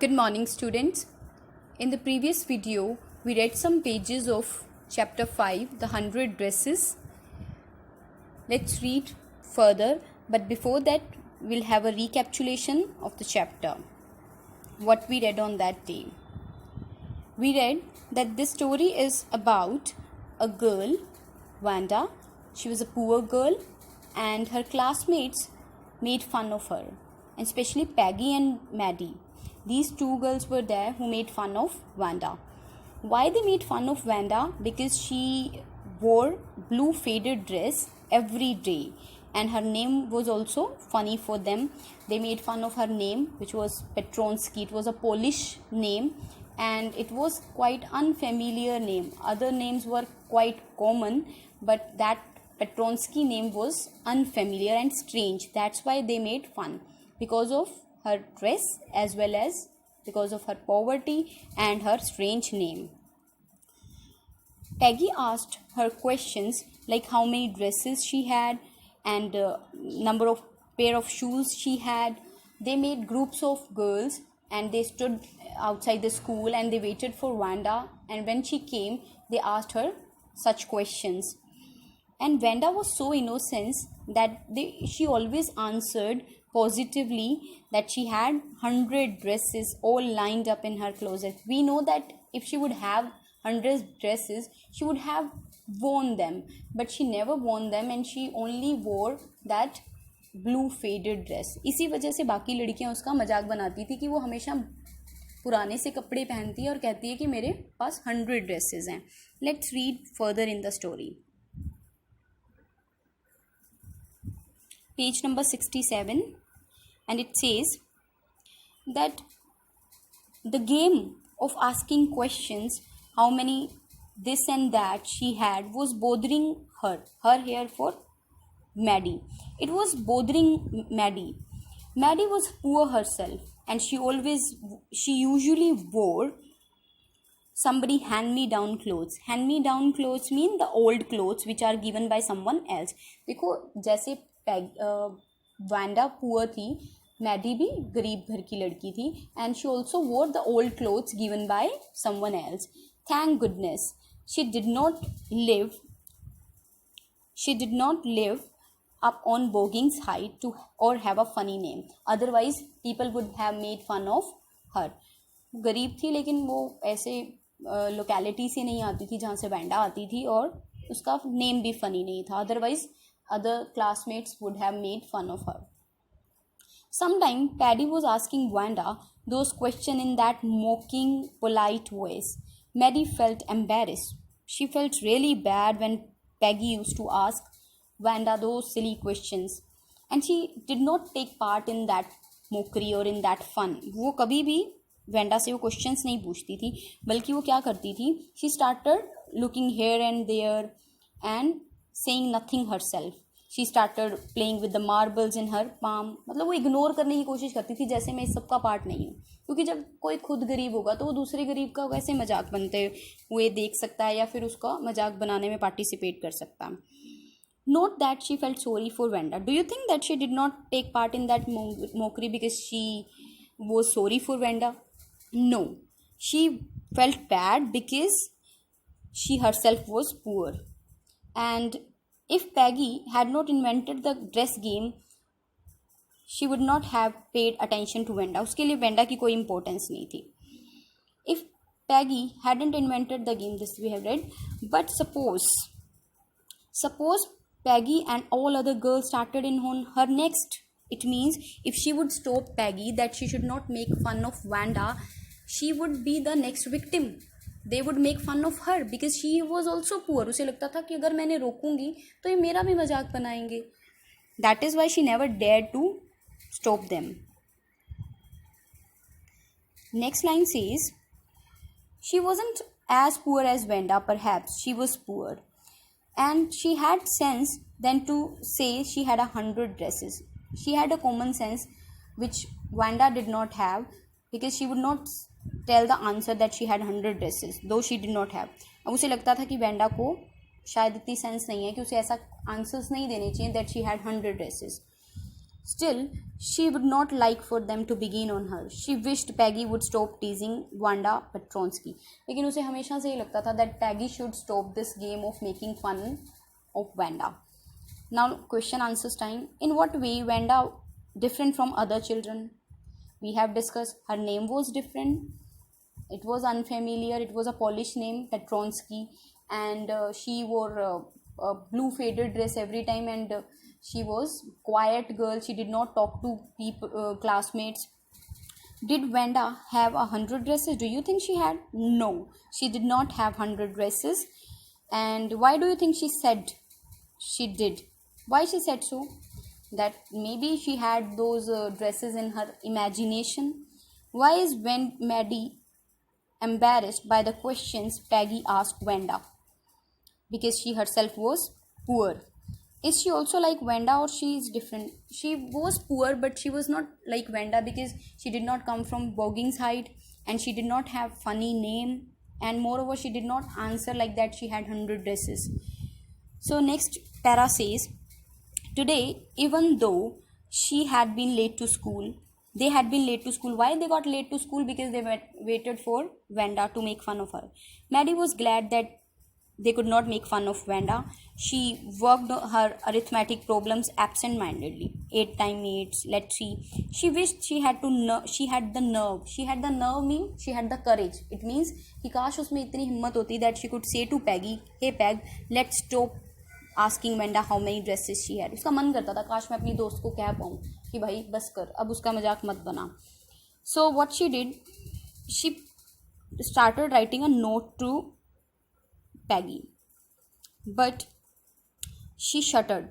Good morning, students. In the previous video, we read some pages of chapter 5, The 100 Dresses. Let's read further, but before that, we'll have a recapitulation of the chapter. What we read on that day. We read that this story is about a girl, Wanda. She was a poor girl, and her classmates made fun of her, and especially Peggy and Maddie. These two girls were there who made fun of Wanda. Why they made fun of Wanda? Because she wore blue faded dress every day, and her name was also funny for them. They made fun of her name, which was Petronsky. It was a Polish name, and it was quite unfamiliar name. Other names were quite common, but that Petronsky name was unfamiliar and strange. That's why they made fun, because of her dress as well as because of her poverty and her strange name. Peggy asked her questions like how many dresses she had and number of pair of shoes she had. They made groups of girls and they stood outside the school and they waited for Wanda, and when she came they asked her such questions. And Wanda was so innocent that she always answered positively that she had 100 dresses all lined up in her closet. We know that if she would have 100 dresses, she would have worn them, but she never worn them and she only wore that blue faded dress. इसी वजह से बाकी लड़कियां उसका मजाक बनाती थी कि वो हमेशा पुराने से कपड़े पहनती है और कहती है कि मेरे पास 100 ड्रेसेस हैं. Let's read further in the story. Page number 67, and it says that the game of asking questions, how many this and that she had, was bothering her here for Maddie. It was bothering Maddie. Maddie was poor herself, and she usually wore somebody hand-me-down clothes. Hand-me-down clothes mean the old clothes which are given by someone else. देखो जैसे Wanda poor थी, Maddie भी गरीब घर की लड़की थी, and she also वोर the old clothes given by someone else. Thank goodness she did not live up on Boging's height to or have a funny name. Otherwise people would have made fun of her. गरीब थी लेकिन वो ऐसे locality से नहीं आती थी जहाँ से वांडा आती थी, और उसका नेम भी फनी नहीं था. Otherwise other classmates would have made fun of her. Sometime Paddy was asking Wanda those questions in that mocking, polite voice. Maddie felt embarrassed. She felt really bad when Peggy used to ask Wanda those silly questions, and she did not take part in that mockery or in that fun. वो कभी भी Wanda से वो questions नहीं पूछती थी, बल्कि वो क्या करती थी, she started looking here and there and saying nothing herself. She started playing with the marbles in her palm. मतलब वो इग्नोर करने की कोशिश करती थी जैसे मैं इस सब का पार्ट नहीं हूँ, क्योंकि जब कोई खुद गरीब होगा तो वो दूसरे गरीब का कैसे मजाक बनते हुए देख सकता है या फिर उसका मजाक बनाने में पार्टिसिपेट कर सकता है. Note that she felt sorry for Wanda. Do you think that she did not take part in that mockery because she was sorry for Wanda? No. She felt bad because she herself was poor. And if Peggy had not invented the dress game, she would not have paid attention to Wanda. उसके लिए Wanda की कोई importance नहीं थी. If Peggy hadn't invented the game, this we have read. But suppose Peggy and all other girls started in on her next. It means if she would stop Peggy that she should not make fun of Wanda, she would be the next victim. They would make fun of her because she was also poor. उसे लगता था कि अगर मैंने रोकूंगी तो ये मेरा भी मजाक बनाएंगे. That is why she never dared to stop them. Next line says, she wasn't as poor as Wanda, perhaps she was poor, and she had sense than to say she had 100 dresses. She had a common sense which Wanda did not have, because she would not tell the answer that she had 100 dresses, though she did not have. अब उसे लगता था कि Wanda को शायद इतनी sense नहीं है कि उसे ऐसा आंसर्स नहीं देने चाहिए that she had 100 dresses. Still, she would not like for them to begin on her. She wished Peggy would stop teasing Wanda Petronsky. लेकिन उसे हमेशा से ही लगता था that Peggy should stop this game of making fun of Wanda. Now, question answers time. In what way Wanda different from other children? We have discussed her name was different. It was unfamiliar. It was a Polish name, Petronsky, and she wore a blue faded dress every time, and she was quiet girl. She did not talk to people, classmates. Did Wanda have 100 dresses? Do you think she had? No, she did not have 100 dresses. And why do you think she said she did? Why she said so? That maybe she had those dresses in her imagination. Why is Maddie embarrassed by the questions Peggy asked Wanda? Because she herself was poor. Is she also like Wanda, or she is different? She was poor, but she was not like Wanda because she did not come from Boggingside, and she did not have funny name, and moreover she did not answer like that she had 100 dresses. So next para says, today, even though she had been late to school, they had been late to school. Why they got late to school? Because they waited for Wanda to make fun of her. Maddie was glad that they could not make fun of Wanda. She worked her arithmetic problems absent-mindedly. 8 times 8, let's see. She wished she had she had the nerve. She had the nerve means she had the courage. It means कि काश उसमें इतनी हिम्मत होती that she could say to Peggy, hey Peg, let's stop asking Wanda how many dresses she had. उसका मन करता था काश मैं अपनी दोस्त को कह पाऊँ कि भाई बस कर, अब उसका मजाक मत बना. So what she did, she started writing a note to Peggy, but she shuddered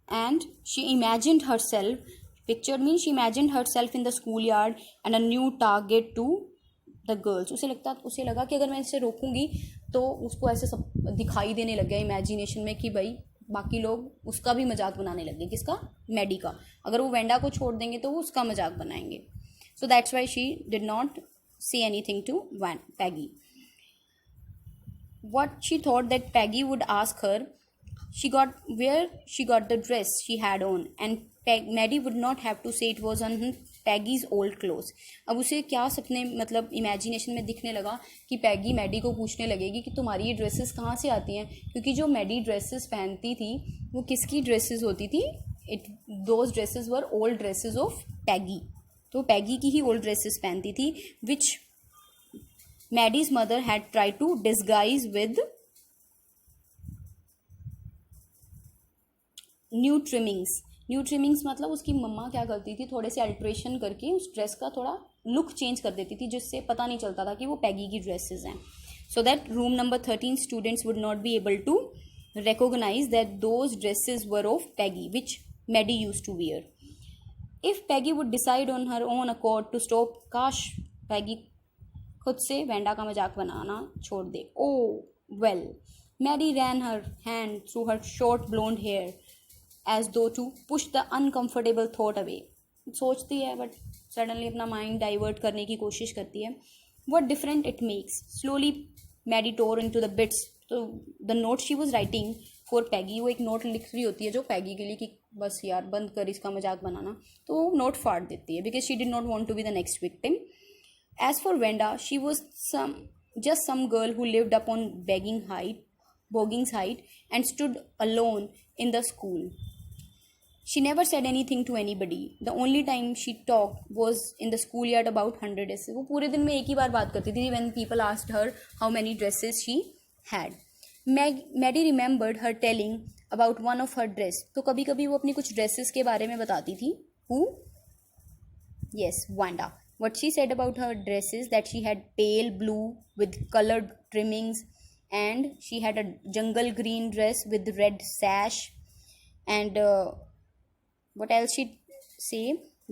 and she imagined herself. Pictured means she imagined herself in the schoolyard and a new target to the girls. उसे लगा कि अगर मैं इसे रोकूंगी तो उसको ऐसे सब दिखाई देने लग गया इमेजिनेशन में कि भाई बाकी लोग उसका भी मजाक बनाने लग गए. किसका? मैडी का. अगर वो वेंडा को छोड़ देंगे तो वो उसका मजाक बनाएंगे. So that's why she did not say anything to Peggy. What she thought that Peggy would ask her, where she got the dress she had on, and Maddie would not have to say it was on Peggy's old clothes. अब उसे क्या सपने मतलब imagination में दिखने लगा कि पैगी Maddie को पूछने लगेगी कि तुम्हारी ये ड्रेसेस कहाँ से आती हैं, क्योंकि जो मैडी ड्रेसेस पहनती थी वो किसकी ड्रेसेस होती थी? Those dresses were old dresses of Peggy. तो पैगी की ही ओल्ड ड्रेसेस पहनती थी, which Maddie's mother had tried to disguise with new trimmings. New trimmings मतलब उसकी मम्मा क्या करती थी, थोड़े से अल्ट्रेशन करके उस ड्रेस का थोड़ा लुक चेंज कर देती थी, जिससे पता नहीं चलता था कि वो पैगी की ड्रेसेस हैं. So that room number 13 students would not be able to recognize that those dresses were of Peggy, which Maddie used to wear. If Peggy would decide on her own accord to stop, काश Peggy खुद से Wanda का मजाक बनाना छोड़ दे. Oh well, Maddie ran her hand through her short blonde hair as though to push the uncomfortable thought away. सोचती है but suddenly अपना mind divert करने की कोशिश करती है. What different it makes. Slowly Maddie tore into the bits. तो the note she was writing for Peggy, वो एक नोट लिख रही होती है जो पैगी के लिए कि बस यार बंद कर इसका मजाक बनाना, तो वो नोट फाड़ देती है because she did not want to be the next victim. As for Wenda, she was just some girl who lived up on Boggings Height and stood alone in the school. She never said anything to anybody. The only time she talked was in the schoolyard about 100 dresses. वो पूरे दिन में एक ही बार बात करती थी when people asked her how many dresses she had. Maddie remembered her telling about one of her dress. तो कभी कभी वो अपनी कुछ dresses के बारे में बताती थी. Who? Yes, Wanda. What she said about her dresses, that she had pale blue with colored trimmings, and she had a jungle green dress with red sash, and what else she say,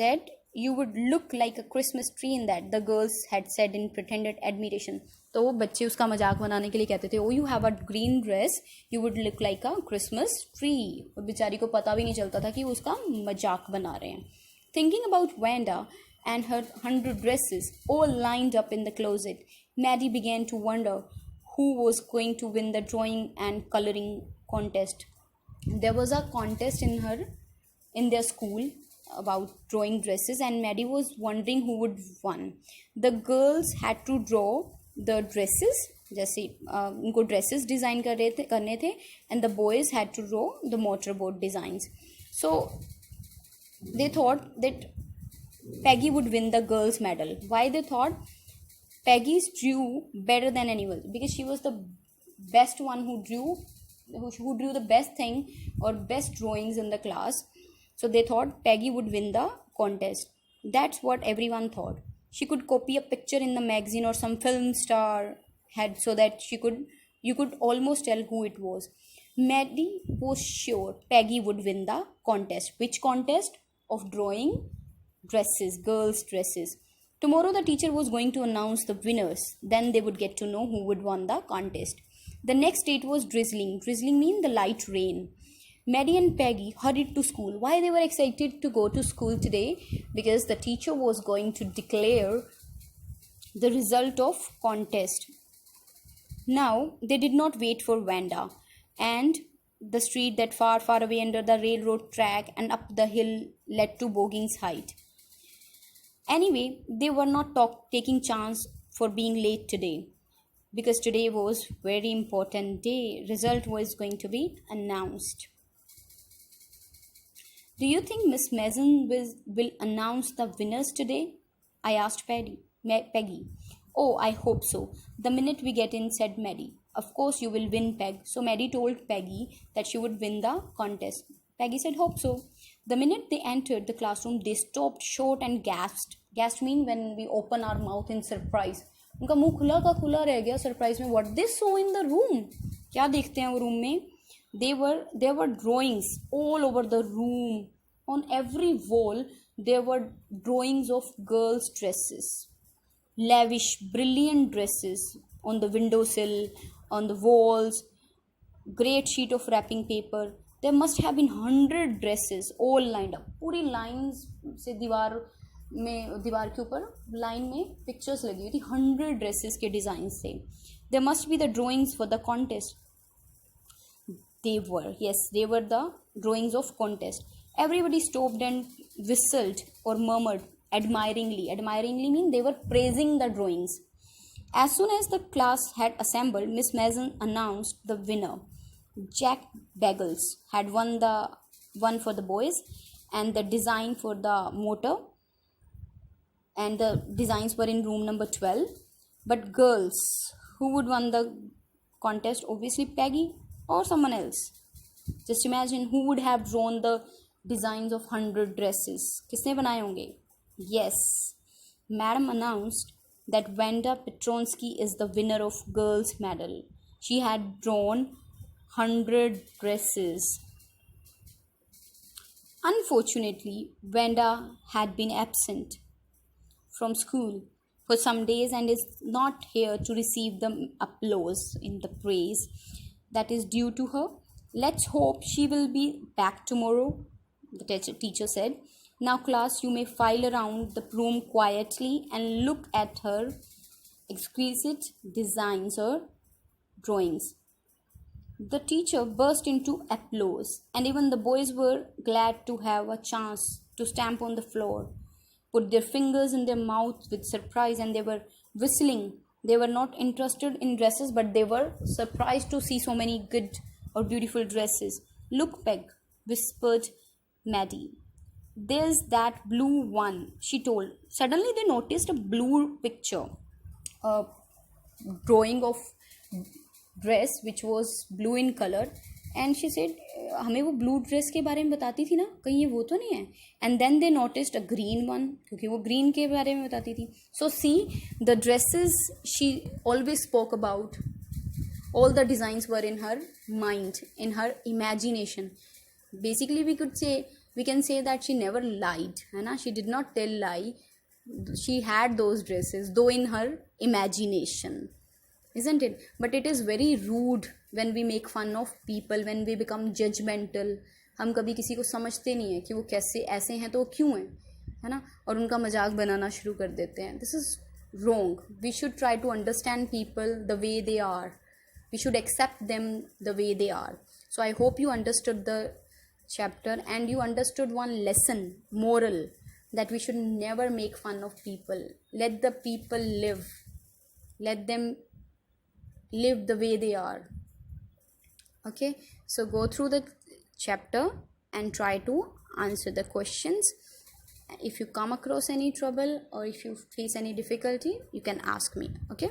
that you would look like a Christmas tree in that, the girls had said in pretended admiration. तो वो बच्चे उसका मजाक बनाने के लिए कहते थे, oh you have a green dress, you would look like a Christmas tree. और बेचारी को पता भी नहीं चलता था कि वो उसका मजाक बना रहे हैं. Thinking about Wanda and her 100 dresses all lined up in the closet, Maddie began to wonder who was going to win the drawing and coloring contest. There was a contest in their school, about drawing dresses, and Maddie was wondering who would win. The girls had to draw the dresses, जैसे उनको dresses design करने थे, and the boys had to draw the mortarboard designs. So they thought that Peggy would win the girls medal. Why they thought? Peggy's drew better than anyone, because she was the best one who drew the best thing or best drawings in the class. So they thought Peggy would win the contest. That's what everyone thought. She could copy a picture in the magazine or some film star had, so that you could almost tell who it was. Maddie was sure Peggy would win the contest. Which contest? Of drawing dresses, girls' dresses. Tomorrow the teacher was going to announce the winners. Then they would get to know who would win the contest. The next day it was drizzling. Drizzling means the light rain. Maddie and Peggy hurried to school. Why they were excited to go to school today? Because the teacher was going to declare the result of contest. Now they did not wait for Wanda, and the street that far away under the railroad track and up the hill led to Boggins Height. Anyway, they were not taking chance for being late today, because today was very important day. Result was going to be announced. Do you think Miss Mason will announce the winners today? I asked Peggy. Oh, I hope so. The minute we get in, said Maddie. Of course you will win, Peg. So Maddie told Peggy that she would win the contest. Peggy said, hope so. The minute they entered the classroom, they stopped short and gasped. Gasped mean when we open our mouth in surprise. उनका मुंह खुला का खुला रह गया surprise में. What they saw in the room? क्या देखते हैं वो रूम में? There were drawings all over the room. On every wall there were drawings of girls' dresses. Lavish, brilliant dresses on the windowsill, on the walls, great sheet of wrapping paper. There must have been 100 dresses all lined up. पूरी lines से दीवार के ऊपर line में pictures लगी हुई थी. 100 dresses के डिजाइन से. There must be the drawings for the contest. They were the drawings of contest. Everybody stopped and whistled or murmured admiringly. Admiringly means they were praising the drawings. As soon as the class had assembled, Miss Mason announced the winner. Jack Bagels had won for the boys, and the design for the motor, and the designs were in room number 12. But girls, who would win the contest? Obviously Peggy or someone else. Just imagine who would have drawn the designs of 100 dresses. किसने बनाए होंगे? Yes, Madam announced that Wanda Petronsky is the winner of girls' medal. She had drawn 100 dresses. Unfortunately, Wanda had been absent from school for some days and is not here to receive the applause in the praise that is due to her. Let's hope she will be back tomorrow, the teacher said. Now class, you may file around the room quietly and look at her exquisite designs or drawings. The teacher burst into applause, and even the boys were glad to have a chance to stamp on the floor, put their fingers in their mouths with surprise, and they were whistling. They were not interested in dresses, but they were surprised to see so many good or beautiful dresses. Look, Peg, whispered Maddie. There's that blue one, she told. Suddenly they noticed a blue picture, a drawing of dress which was blue in color, and she said, हमें वो blue dress के बारे में बताती थी ना, कहीं ये वो तो नहीं है? And then they noticed a green one, क्योंकि वो green के बारे में बताती थी. So see, the dresses she always spoke about, all the designs were in her mind, in her imagination. Basically we can say that she never lied, है ना? She did not tell lie. She had those dresses, though in her imagination, isn't it? But it is very rude when we make fun of people, when we become judgmental. हम कभी किसी को समझते नहीं है कि वो कैसे ऐसे हैं तो वो क्यों हैं, है ना? और उनका मजाक बनाना शुरू कर देते हैं. This is wrong. We should try to understand people the way they are. We should accept them the way they are. So I hope you understood the chapter and you understood one lesson, moral, that we should never make fun of people. Let the people live. Let them live the way they are. Okay, so go through the chapter and try to answer the questions. If you come across any trouble or if you face any difficulty, you can ask me. Okay.